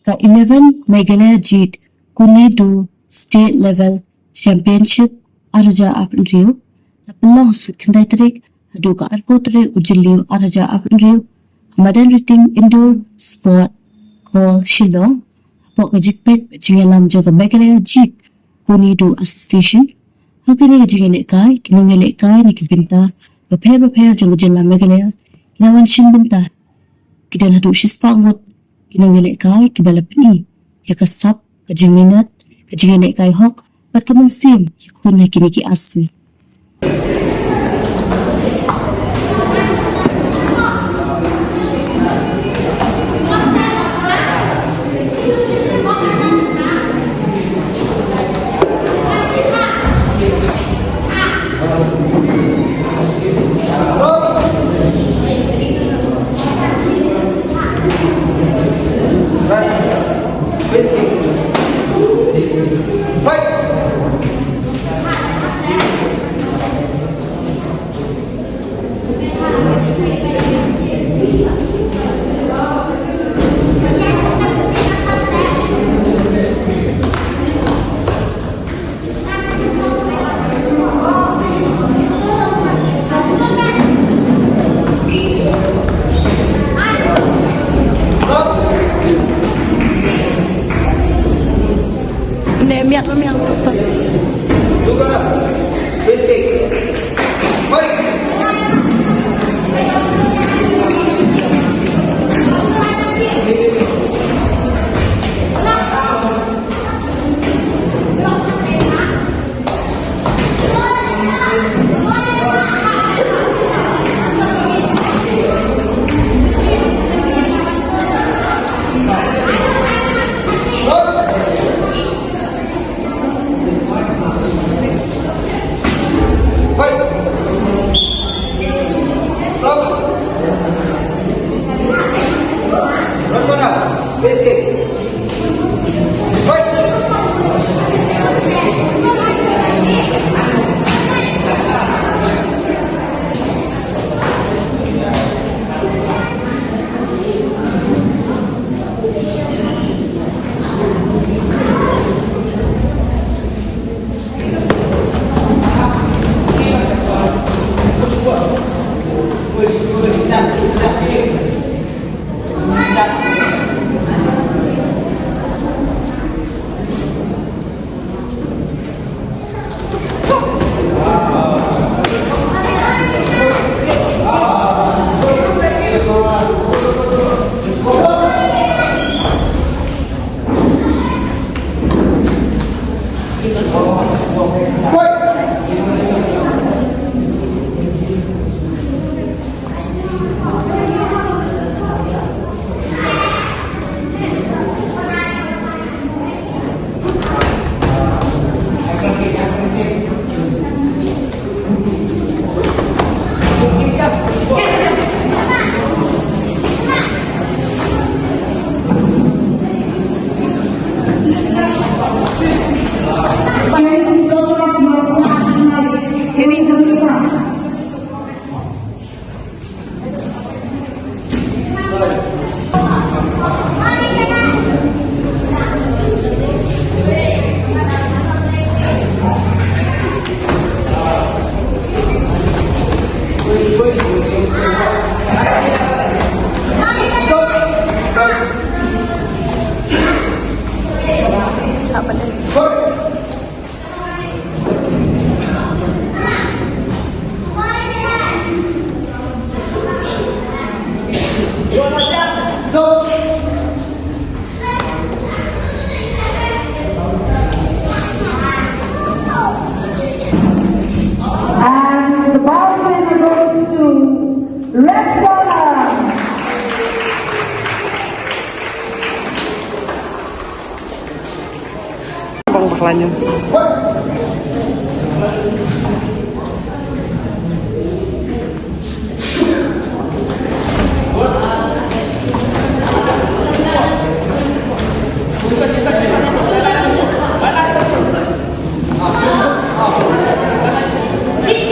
Ka-11 Meghalaya Jeet Kunedu State Level Championship Araja Apn Rio Tapalang Fikandai Tarik Hadu ka Arpo Tarik Ujiliu Araja Apn Rio Hamadan Riting Indoor Sport Hall Shillong Hapo Kajikpet Jingalam Jaga Meghalaya Jeet Kunedu Association Hakini Kajingane Kai Kinungele Kai Nikibinta Bapaya Jaga Jala Meghalaya Kinawan Shimbinta Kidan Hadu Shispangot Kinungele Kai Kibalapni Yakasap Kajinginat Kajingane Kai Hok Pat Kamansim Yakuna Kiniki Arsi Miyak tutup. And the ball winner goes to Red Ball. Bang bakalanya. Hit.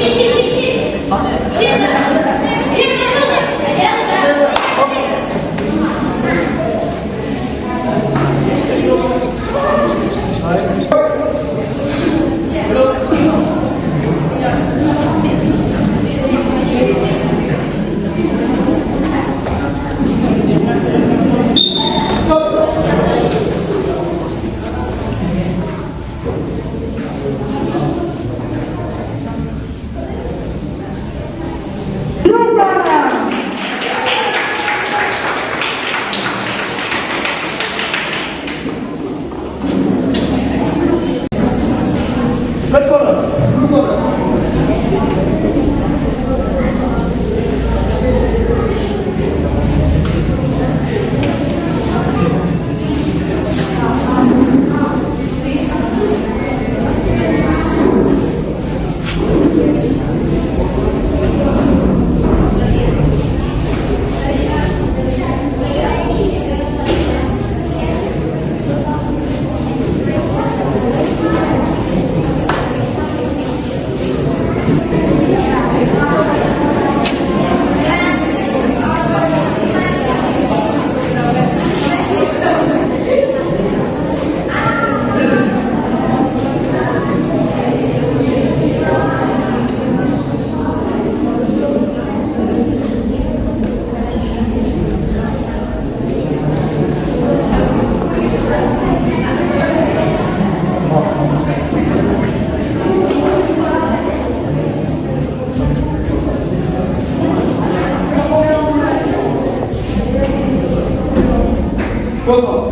Go.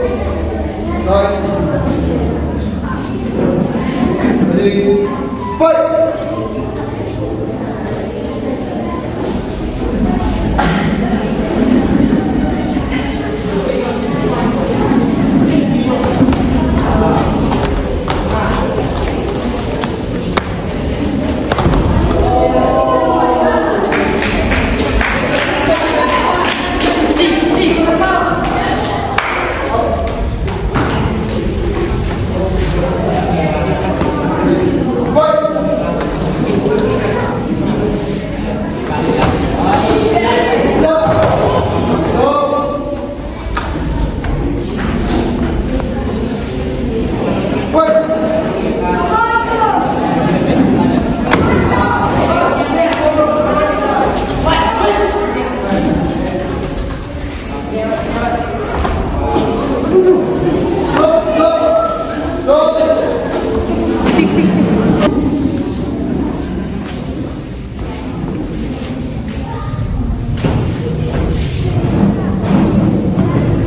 Right. Ready. Fight.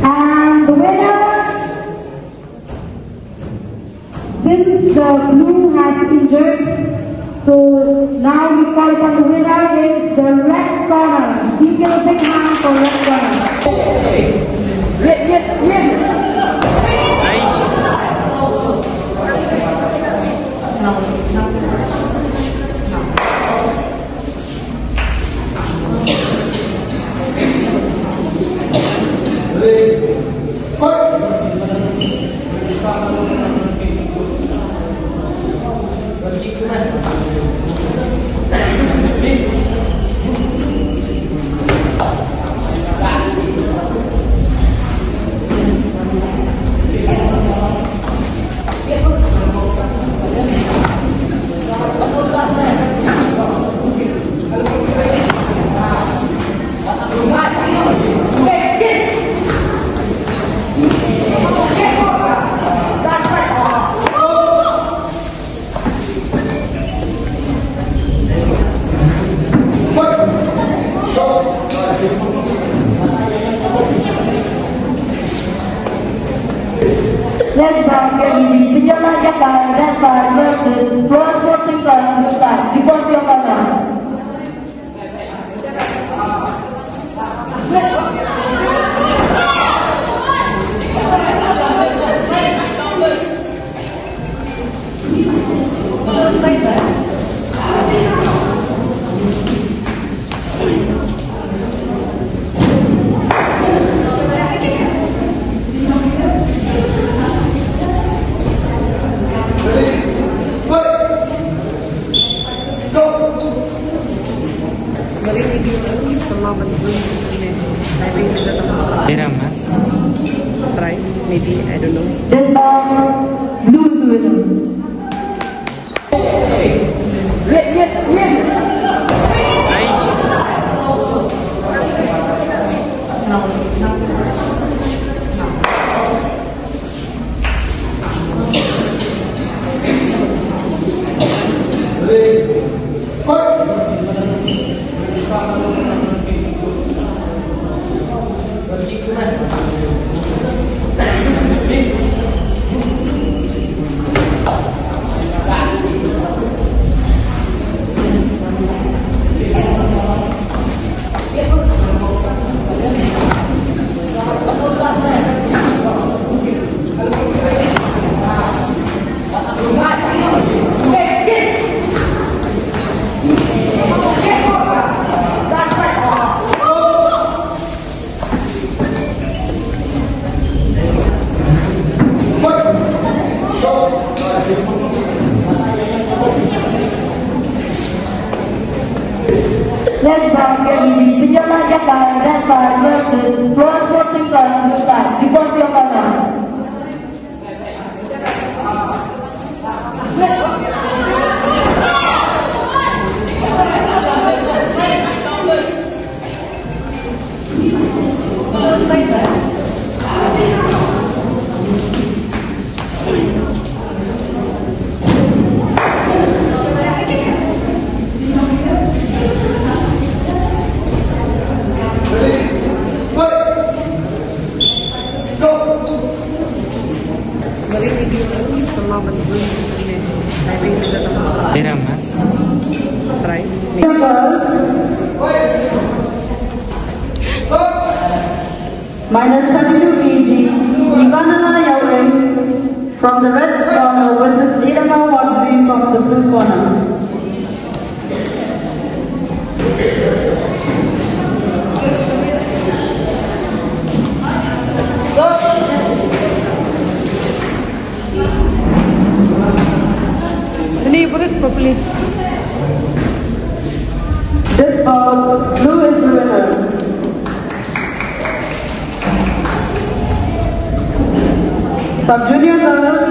And the winner, since the blue has injured, so now we call upon the winner is the red corner. Give me a big hand for red corner. Ready. Fight. Next round will be Vijaya Yaka Red Side versus Floyd Washington Blue Side. Report your corner. Try, maybe, I don't know. This round, blue is the winner. Ready. Fight. minus 32 kg, Ivanana Yawem from the red corner versus Irama Wadri from the blue corner. Can you put it properly? This bout, blue is the winner. Sub-junior girls,